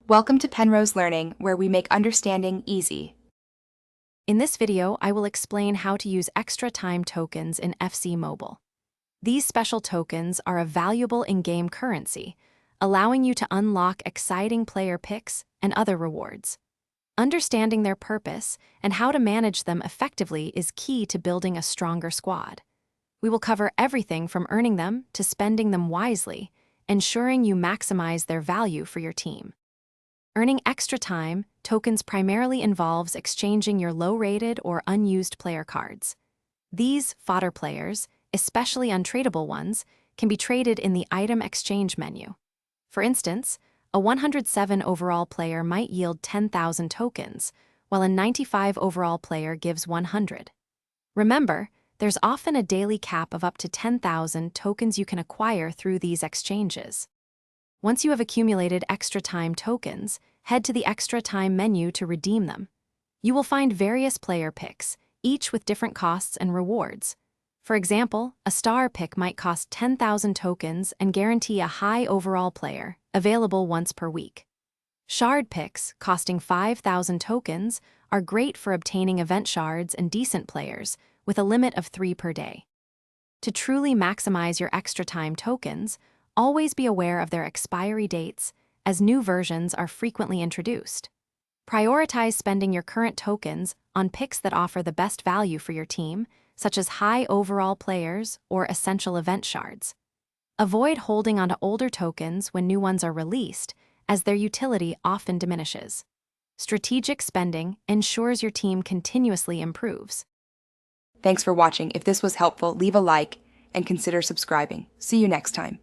Welcome to Penrose Learning, where we make understanding easy. In this video, I will explain how to use extra time tokens in FC Mobile. These special tokens are a valuable in-game currency, allowing you to unlock exciting player picks and other rewards. Understanding their purpose and how to manage them effectively is key to building a stronger squad. We will cover everything from earning them to spending them wisely, ensuring you maximize their value for your team. Earning extra time tokens primarily involves exchanging your low-rated or unused player cards. These fodder players, especially untradeable ones, can be traded in the item exchange menu. For instance, a 107 overall player might yield 10,000 tokens, while a 95 overall player gives 100. Remember, there's often a daily cap of up to 10,000 tokens you can acquire through these exchanges. Once you have accumulated extra time tokens, head to the extra time menu to redeem them. You will find various player picks, each with different costs and rewards. For example, a star pick might cost 10,000 tokens and guarantee a high overall player, available once per week. Shard picks, costing 5,000 tokens, are great for obtaining event shards and decent players, with a limit of 3 per day. To truly maximize your extra time tokens, always be aware of their expiry dates, as new versions are frequently introduced. Prioritize spending your current tokens on picks that offer the best value for your team, such as high overall players or essential event shards. Avoid holding onto older tokens when new ones are released, as their utility often diminishes. Strategic spending ensures your team continuously improves. Thanks for watching. If this was helpful, leave a like and consider subscribing. See you next time.